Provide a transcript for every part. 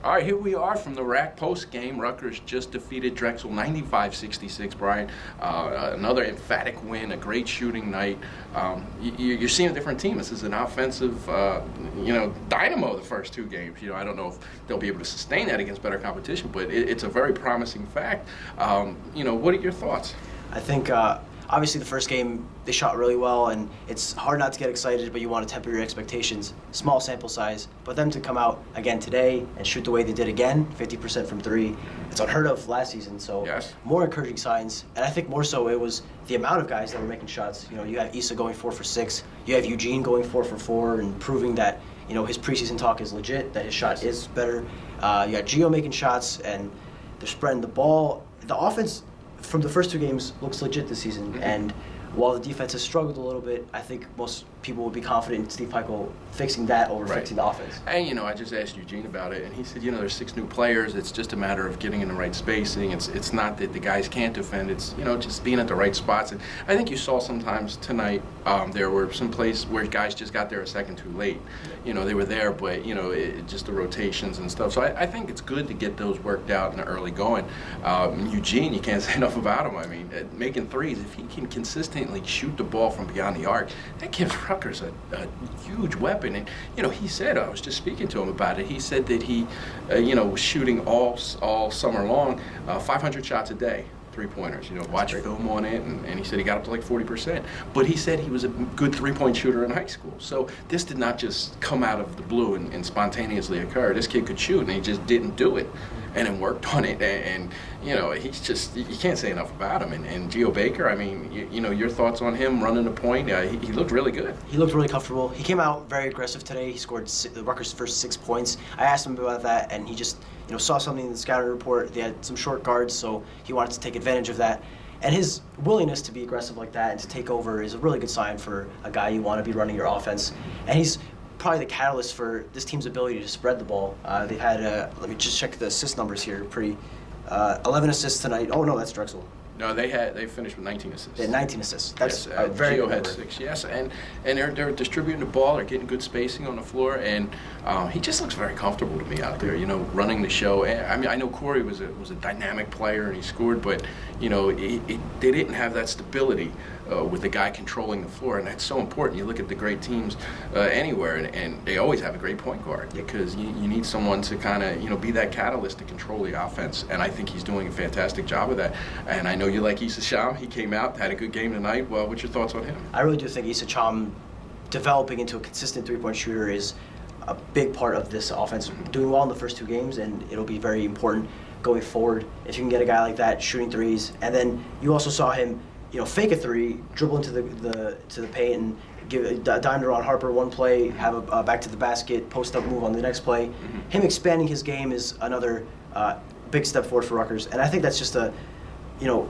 All right, here we are from the RAC post game. Rutgers just defeated Drexel 95-66, Brian. Another emphatic win, a great shooting night. You're seeing a different team. This is an offensive, dynamo the first two games. I don't know if they'll be able to sustain that against better competition, but it's a very promising fact. What are your thoughts? I think obviously the first game they shot really well, and it's hard not to get excited, but you want to temper your expectations. Small sample size, but them to come out again today and shoot the way they did again, 50% from three, it's unheard of last season. So yes. More encouraging signs, and I think more so it was the amount of guys that were making shots. You have Issa going 4 for 6, you have Eugene going 4 for 4, and proving that his preseason talk is legit, that his shot is better. You got Gio making shots, and they're spreading the ball. The offense from the first two games looks legit this season, and while the defense has struggled a little bit, I think most people would be confident in Steve Peichel fixing that over fixing the offense. And I just asked Eugene about it, and he said, there's 6 new players. It's just a matter of getting in the right spacing. It's not that the guys can't defend. It's just being at the right spots. And I think you saw sometimes tonight there were some places where guys just got there a second too late. They were there, but just the rotations and stuff. So I think it's good to get those worked out in the early going. Eugene, you can't say enough about him. I mean, making threes, if he can consistently shoot the ball from beyond the arc, that gives Rutgers a huge weapon. And he said, I was just speaking to him about it, he said that he was shooting all summer long 500 shots a day, three-pointers, watch film on it, and he said he got up to like 40%. But he said he was a good three-point shooter in high school. So this did not just come out of the blue and spontaneously occur. This kid could shoot, and he just didn't do it, and then worked on it. And he's just, you can't say enough about him. And Gio Baker, I mean, your thoughts on him running the point? He looked really good. He looked really comfortable. He came out very aggressive today. He scored Rutgers' first 6 points. I asked him about that, and he just saw something in the scouting report. They had some short guards, so he wanted to take advantage of that. And his willingness to be aggressive like that and to take over is a really good sign for a guy you want to be running your offense. And he's probably the catalyst for this team's ability to spread the ball. They've had, let me just check the assist numbers here, 11 assists tonight. Oh no, that's Drexel. No, they finished with 19 assists. They had 19 assists. That's yes, very Gio good. had 6, yes, and they're distributing the ball. They're getting good spacing on the floor, and he just looks very comfortable to me out there. Running the show. And, I mean, I know Corey was a dynamic player and he scored, but they didn't have that stability with the guy controlling the floor, and that's so important. You look at the great teams anywhere, and they always have a great point guard because you need someone to kind of be that catalyst to control the offense, and I think he's doing a fantastic job of that. And I know you like Issa Cham. He came out, had a good game tonight. Well, what's your thoughts on him? I really do think Issa Cham developing into a consistent three-point shooter is a big part of this offense. Doing well in the first 2 games, and it'll be very important going forward if you can get a guy like that shooting threes. And then you also saw him fake a 3, dribble into the paint, and give a dime to Ron Harper one play, have a back to the basket, post up move on the next play. Him expanding his game is another big step forward for Rutgers, and I think that's just a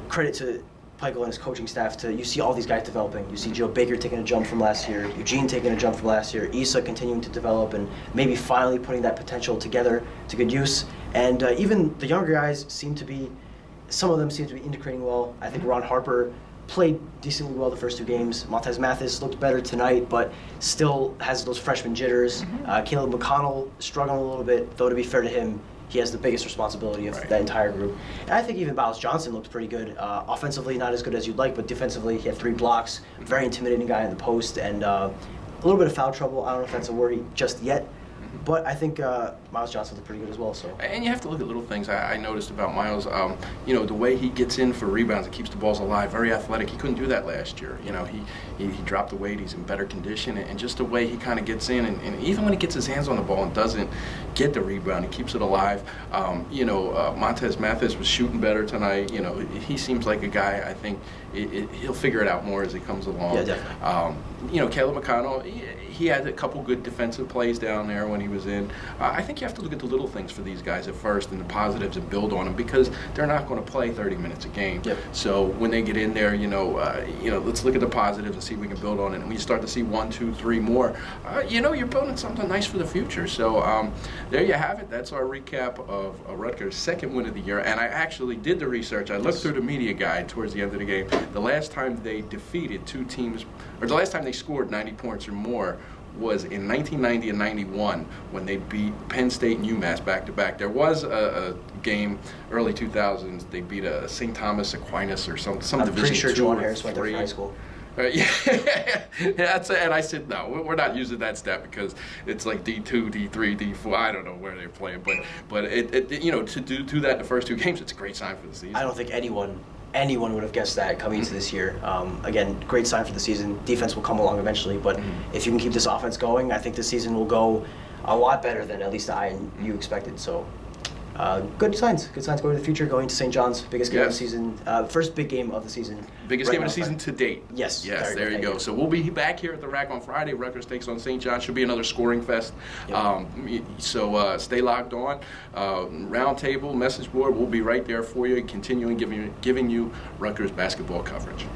credit to Peichel and his coaching staff. You see all these guys developing. You see Gio Baker taking a jump from last year, Eugene taking a jump from last year, Issa continuing to develop, and maybe finally putting that potential together to good use. And even the younger guys some of them seem to be integrating well. I think Ron Harper played decently well the first 2 games. Montez Mathis looked better tonight, but still has those freshman jitters. Caleb McConnell struggling a little bit, though to be fair to him, he has the biggest responsibility of that entire group. And I think even Miles Johnson looked pretty good. Offensively, not as good as you'd like, but defensively, he had 3 blocks. Very intimidating guy in the post, and a little bit of foul trouble. I don't know if that's a worry just yet. But I think Miles Johnson looked pretty good as well. So. And you have to look at little things. I noticed about Miles, the way he gets in for rebounds and keeps the balls alive, very athletic. He couldn't do that last year. He dropped the weight. He's in better condition, and just the way he kind of gets in, and even when he gets his hands on the ball and doesn't get the rebound, he keeps it alive. Montez Mathis was shooting better tonight. He seems like a guy. I think he'll figure it out more as he comes along. Yeah, definitely. Caleb McConnell, he had a couple good defensive plays down there when he was in. I think you have to look at the little things for these guys at first and the positives and build on them, because they're not going to play 30 minutes a game. Yep. So when they get in there, let's look at the positives and see if we can build on it. And when you start to see 1, 2, 3 more, you're building something nice for the future. So there you have it. That's our recap of Rutgers' 2nd win of the year. And I actually did the research. I looked through the media guide towards the end of the game. The last time they defeated 2 teams, or the last time they scored 90 points or more, was in 1990 and 91 when they beat Penn State and UMass back-to-back. There was a game early 2000s. They beat a St. Thomas Aquinas or some I'm Division pretty sure 2 Juwan or Harris went there 3. from high school. Yeah, and I said no, we're not using that stat because it's like D2, D3, D4. I don't know where they're playing, but it to do that in the first 2 games, it's a great sign for the season. I don't think anyone would have guessed that coming into this year. Again, great sign for the season. Defense will come along eventually, but if you can keep this offense going, I think this season will go a lot better than at least I and you expected. So. Good signs going to the future, going to St. John's, biggest game of the season, first big game of the season. Biggest game of the season to date. Yes. There you go. So we'll be back here at the Rack on Friday. Rutgers takes on St. John's. Should be another scoring fest. Yep. So stay locked on. Round table, message board, we'll be right there for you, continuing giving you Rutgers basketball coverage.